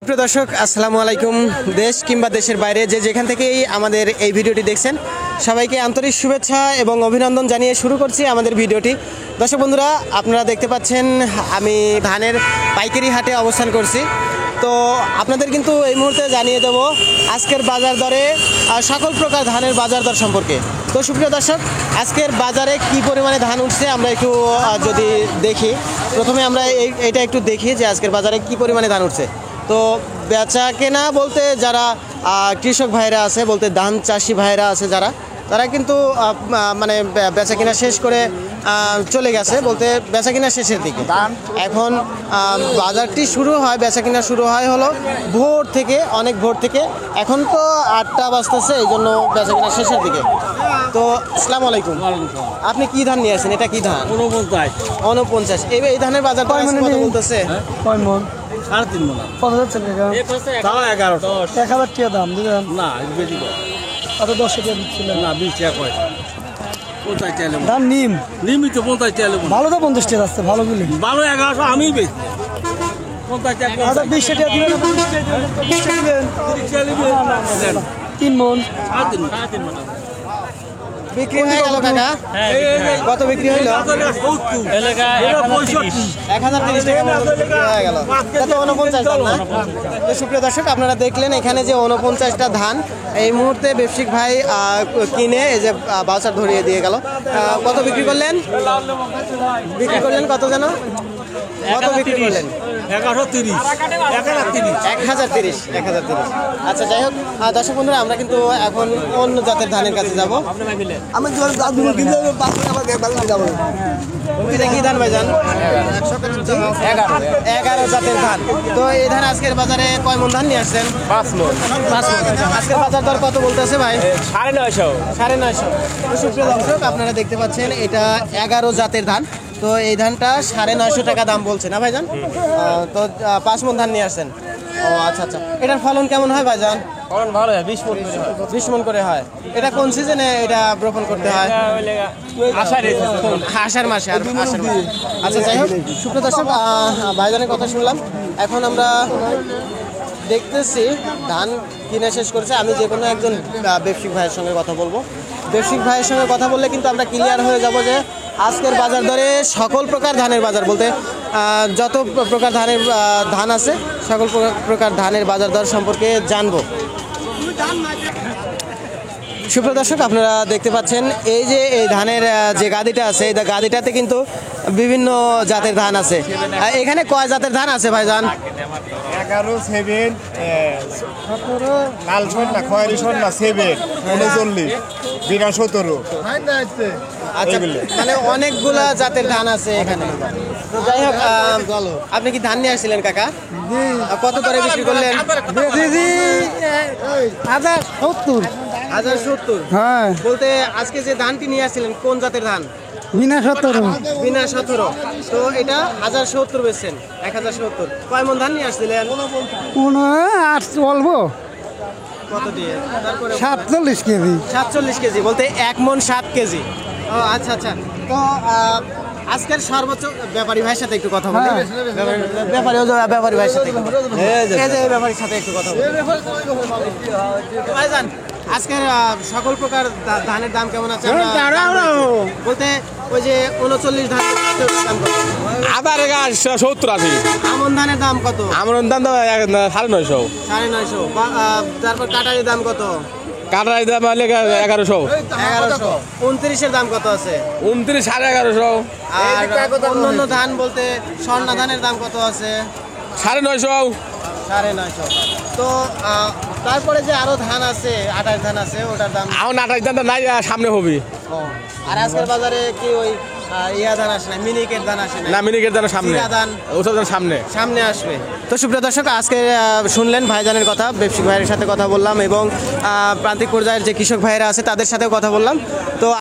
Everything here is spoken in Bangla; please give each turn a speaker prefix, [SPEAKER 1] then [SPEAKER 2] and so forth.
[SPEAKER 1] প্রিয় দর্শক আসসালামু আলাইকুম। দেশ কিংবা দেশের বাইরে যে যেখান থেকেই আমাদের এই ভিডিওটি দেখছেন সবাইকে আন্তরিক শুভেচ্ছা এবং অভিনন্দন জানিয়ে শুরু করছি আমাদের ভিডিওটি। দর্শক বন্ধুরা, আপনারা দেখতে পাচ্ছেন আমি ধানের পাইকারি হাটে অবস্থান করছি। তো আপনাদের কিন্তু এই মুহূর্তে জানিয়ে দেব আজকের বাজার দরে সকল প্রকার ধানের বাজার দর সম্পর্কে। তো সুপ্রিয় দর্শক, আজকের বাজারে কি পরিমাণে ধান উঠছে আমরা একটু যদি দেখি, প্রথমে আমরা এইটা একটু দেখি যে আজকের বাজারে কি পরিমাণে ধান উঠছে। তো বেচা কেনা বলতে যারা কৃষক ভাইরা আছে, বলতে ধান চাষি ভাইরা আছে যারা, তারা কিন্তু মানে বেচা কিনা শেষ করে চলে গেছে, বলতে বেচা কিনা শেষের দিকে। এখন বাজারটি শুরু হয়, বেচা কিনা শুরু হয় হলো ভোর থেকে, অনেক ভোর থেকে। এখন তো 8টা বাজতেছে, এই জন্য বেচা কিনা শেষের দিকে। তো আসসালামু আলাইকুম, আপনি কি ধান নিয়ে আসেন? এটা কি ধান? 49। এই ধানের বাজার কত বলতেছে?
[SPEAKER 2] 3 মণ। 5,000 টাকা। 1,000 টাকা দাম দিবেন না? কত 10 টাকা দিচ্ছিলেন না? 20 টাকা কয় দাম নিম নিমই তো 50 টাকা। ভালো তো 50 টাকা আসছে, ভালো গুলি ভালো 1100 আমি বেচি 50 টাকা। আচ্ছা 20 টাকা দিবেন না? 20 টাকা দিবেন। 3 মণ। 3 মণ
[SPEAKER 1] বিক্রি হয়ে গেল কাকা? কত বিক্রি হইল? 1030 টাকা হয়ে গেল। কত 49 ধান না? তো সুপ্রিয় দর্শক, আপনারা দেখলেন এখানে যে 49টা ধান এই মুহূর্তে ব্যবসায়িক ভাই কিনে এই যে বাজার ধরিয়ে দিয়ে গেল। কত বিক্রি করলেন? বিক্রি করলেন কত যেন? কত বিক্রি করলেন? 1030। আচ্ছা, যাই হোক দর্শক বন্ধুরা, আমরা কিন্তু এখন অন্য জাতের ধানের কাছে যাব। এটা কি ধান ভাই জান? 11 জাতের ধান। তো এই ধান আজকের বাজারে কয় মণ ধান নিয়ে আসছেন? 5 মণ। আজকের বাজার দর কত বলতেছে ভাই? 950। সুপ্রিয় দর্শক, আপনারা দেখতে পাচ্ছেন এটা 11 জাতের ধান। তো এই ধানটা 950 টাকা দাম বলছে না ভাইজান? তো 5 মণ ধান নিয়ে আসছেন। ও আচ্ছা। এটার ফলন কেমন হয় ভাইজান?
[SPEAKER 2] ফলন ভালো হয়,
[SPEAKER 1] 20 মণ করে হয়। এটা কোন সিজনে এটা রোপণ করতে হয়? আষাঢ় মাসে। আচ্ছা, যাই হোক সুপ্রিয় দর্শক, ভাইজানের কথা শুনলাম। এখন আমরা দেখতেছি ধান কিনে শেষ করেছে। আমি যে কোনো একজন ব্যবসায়িক ভাইয়ের সঙ্গে কথা বলবো। ব্যবসায়িক ভাইয়ের সঙ্গে কথা বললে কিন্তু আমরা ক্লিয়ার হয়ে যাব যে আজকের বাজার দরে সকল প্রকার ধানের বাজার, বলতে যত প্রকার ধানের ধান আছে সকল প্রকার ধানের বাজার দর সম্পর্কে জানবো। সুপ্রিয় দর্শক, আপনারা দেখতে পাচ্ছেন এই যে এই ধানের যে গাদিটা আছে, এই গাদিটাতে কিন্তু বিভিন্ন জাতের ধান আছে। এখানে কয় জাতের ধান আছে ভাইজান?
[SPEAKER 3] 11, 7, 17, লাল সন্না, খয়েরি সন্না, 7, 39, বিনা 17।
[SPEAKER 1] আচ্ছা, মানে অনেকগুলা জাতের ধান আছে এখানে। তো যাই হোক, আপনি কি ধান নিয়ে আসছিলেন কাকা? কত করে বিক্রি করলেন? 1070।
[SPEAKER 2] হ্যাঁ,
[SPEAKER 1] বলতে আজকে যে ধানটি নিয়ে আসছিলেন কোন জাতের ধান?
[SPEAKER 2] বিনা 17।
[SPEAKER 1] বিনা 17। তো এটা 1070 বেচছেন। 1070। কয় মণ ধান নিয়ে আসছিলেন?
[SPEAKER 2] 8 বলবো
[SPEAKER 1] কত দিয়ে? তারপরে
[SPEAKER 2] 47 কেজি।
[SPEAKER 1] 47 কেজি, বলতে 1 মণ 7 কেজি। ও আচ্ছা। তো আজকের সর্বোচ্চ ব্যাপারী ভাইয়ের সাথে একটু কথা বলি। ব্যাপারী ভাইয়ের সাথে ব্যাপারীর সাথে একটু কথা বলি। ভাইজান, আজকের সকল প্রকার ধানের দাম কেমন আছে? বলতে ওই যে 39 ধান দাম কত?
[SPEAKER 4] আবার 70-80।
[SPEAKER 1] আমন ধানের দাম কত?
[SPEAKER 4] আমার দাম তো 950।
[SPEAKER 1] 950। তারপর কাটারির দাম কত?
[SPEAKER 4] কাটার দাম হলে 1100।
[SPEAKER 1] 29-এর দাম কত আছে?
[SPEAKER 4] 29, 1150।
[SPEAKER 1] আর অন্যান্য ধান বলতে স্বর্ণা ধানের দাম কত আছে?
[SPEAKER 4] 950।
[SPEAKER 1] 950। তো তারপরে যে আরো ধান আছে, 28 ধান আছে, ওটার দাম?
[SPEAKER 4] আমার 28 দাম নাই, সামনে হবে।
[SPEAKER 1] আর আজকের বাজারে কি ওই ইয়া ধান আসে না, মিনিকেট ধান আসে
[SPEAKER 4] না? মিনিকের দাম সামনে, ওসব দাম সামনে
[SPEAKER 1] আসবে। তো সুপ্রিয় দর্শক, আজকে শুনলেন ভাইজানের কথা, ব্যবসায়িক ভাইয়ের সাথে কথা বললাম এবং প্রান্তিক পর্যায়ের যে কৃষক ভাইয়েরা আছে তাদের সাথেও কথা বললাম।